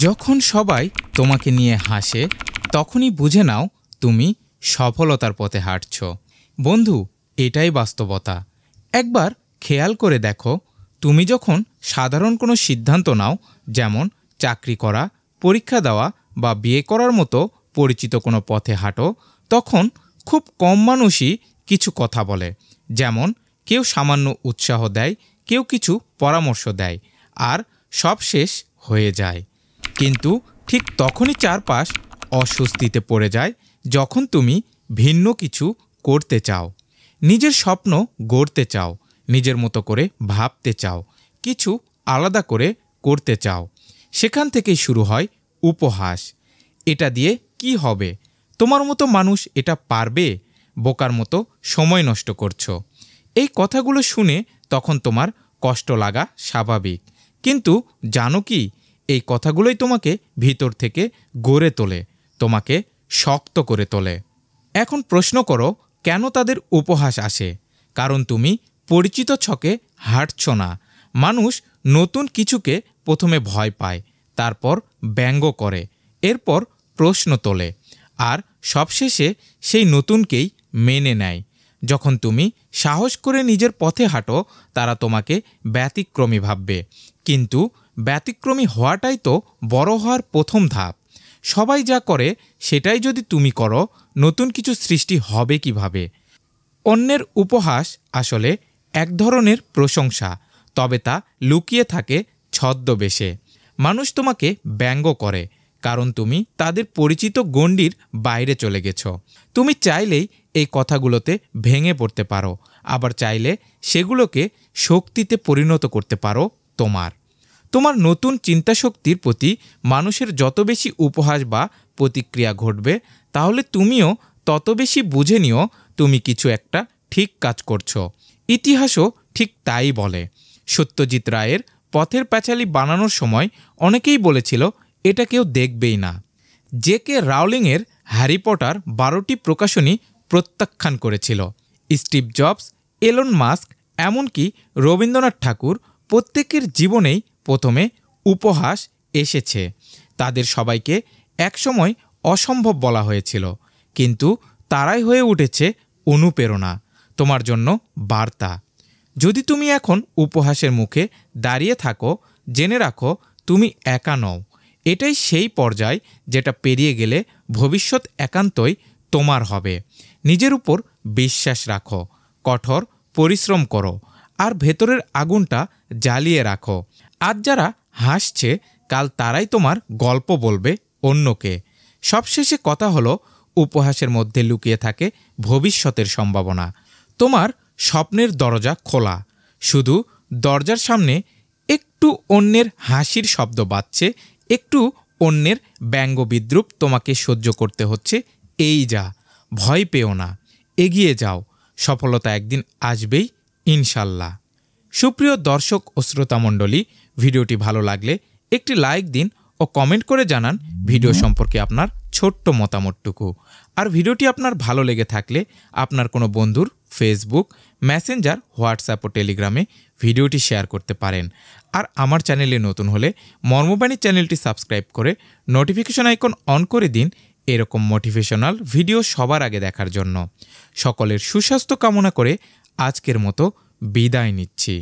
যখন সবাই তোমাকে নিয়ে হাসে তখনই বুঝে নাও তুমি সফলতার পথে হাঁটছ। বন্ধু, এটাই বাস্তবতা। একবার খেয়াল করে দেখো, তুমি যখন সাধারণ কোনো সিদ্ধান্ত নাও, যেমন চাকরি করা, পরীক্ষা দেওয়া বা বিয়ে করার মতো পরিচিত কোনো পথে হাঁটো, তখন খুব কম মানুষই কিছু কথা বলে। যেমন কেউ সামান্য উৎসাহ দেয়, কেউ কিছু পরামর্শ দেয়, আর সব শেষ হয়ে যায়। কিন্তু ঠিক তখনই চারপাশ অস্বস্তিতে পড়ে যায় যখন তুমি ভিন্ন কিছু করতে চাও, নিজের স্বপ্ন গড়তে চাও, নিজের মতো করে ভাবতে চাও, কিছু আলাদা করে করতে চাও। সেখান থেকেই শুরু হয় উপহাস। এটা দিয়ে কি হবে? তোমার মতো মানুষ এটা পারবে? বোকার মতো সময় নষ্ট করছো। এই কথাগুলো শুনে তখন তোমার কষ্ট লাগা স্বাভাবিক। কিন্তু জানো কি, এই কথাগুলোই তোমাকে ভিতর থেকে গড়ে তোলে, তোমাকে শক্ত করে তোলে। এখন প্রশ্ন করো, কেন তাদের উপহাস আসে? কারণ তুমি পরিচিত ছকে হাঁটছ না। মানুষ নতুন কিছুকে প্রথমে ভয় পায়, তারপর ব্যঙ্গ করে, এরপর প্রশ্ন তোলে, আর সবশেষে সেই নতুনকেই মেনে নেয়। যখন তুমি সাহস করে নিজের পথে হাঁটো, তারা তোমাকে ব্যতিক্রমী ভাববে। কিন্তু ব্যতিক্রমী হওয়াটাই তো বড় হওয়ার প্রথম ধাপ। সবাই যা করে সেটাই যদি তুমি করো, নতুন কিছু সৃষ্টি হবে কিভাবে? অন্যের উপহাস আসলে এক ধরনের প্রশংসা, তবে তা লুকিয়ে থাকে ছদ্মবেশে। মানুষ তোমাকে ব্যঙ্গ করে কারণ তুমি তাদের পরিচিত গণ্ডির বাইরে চলে গেছ। তুমি চাইলেই এই কথাগুলোতে ভেঙে পড়তে পারো, আবার চাইলে সেগুলোকে শক্তিতে পরিণত করতে পারো। তোমার নতুন চিন্তাশক্তির প্রতি মানুষের যত বেশি উপহাস বা প্রতিক্রিয়া ঘটবে, তাহলে তুমিও তত বেশি বুঝে নিও তুমি কিছু একটা ঠিক কাজ করছো। ইতিহাসও ঠিক তাই বলে। সত্যজিৎ রায়ের পথের পাঁচালী বানানোর সময় অনেকেই বলেছিল এটা কেউ দেখবেই না। জে.কে. রাউলিংয়ের হ্যারি পটার 12টি প্রকাশনী প্রত্যাখ্যান করেছিল। স্টিভ জবস, এলন মাস্ক, এমনকি রবীন্দ্রনাথ ঠাকুর, প্রত্যেকের জীবনেই প্রথমে উপহাস এসেছে। তাদের সবাইকে একসময় অসম্ভব বলা হয়েছিল, কিন্তু তারাই হয়ে উঠেছে অনুপ্রেরণা। তোমার জন্য বার্তা, যদি তুমি এখন উপহাসের মুখে দাঁড়িয়ে থাকো, জেনে রাখো তুমি একা নও। এটাই সেই পর্যায় যেটা পেরিয়ে গেলে ভবিষ্যৎ একান্তই তোমার হবে। নিজের উপর বিশ্বাস রাখো, কঠোর পরিশ্রম করো, আর ভেতরের আগুনটা জ্বালিয়ে রাখো। আজ যারা হাসছে, কাল তারাই তোমার গল্প বলবে অন্যকে। সবশেষে কথা হলো, উপহাসের মধ্যে লুকিয়ে থাকে ভবিষ্যতের সম্ভাবনা। তোমার স্বপ্নের দরজা খোলা, শুধু দরজার সামনে একটু অন্যের হাসির শব্দ বাজছে, একটু অন্যের ব্যঙ্গ বিদ্রূপ তোমাকে সহ্য করতে হচ্ছে। এই যা, ভয় পেও না, এগিয়ে যাও। সফলতা একদিন আসবেই, ইনশাল্লাহ। সুপ্রিয় দর্শক ও শ্রোতামণ্ডলী, ভিডিওটি ভালো লাগলে একটি লাইক দিন ও কমেন্ট করে জানান ভিডিও সম্পর্কে আপনার ছোট্ট মতামতটুকু। আর ভিডিওটি আপনার ভালো লেগে থাকলে আপনার কোনো বন্ধুর ফেসবুক, মেসেঞ্জার, হোয়াটসঅ্যাপ ও টেলিগ্রামে ভিডিওটি শেয়ার করতে পারেন। আর আমার চ্যানেলে নতুন হলে মর্মবাণী চ্যানেলটি সাবস্ক্রাইব করে নোটিফিকেশন আইকন অন করে দিন, এরকম মোটিভেশনাল ভিডিও সবার আগে দেখার জন্য। সকলের সুস্বাস্থ্য কামনা করে আজকের মতো বিদায় নিচ্ছি।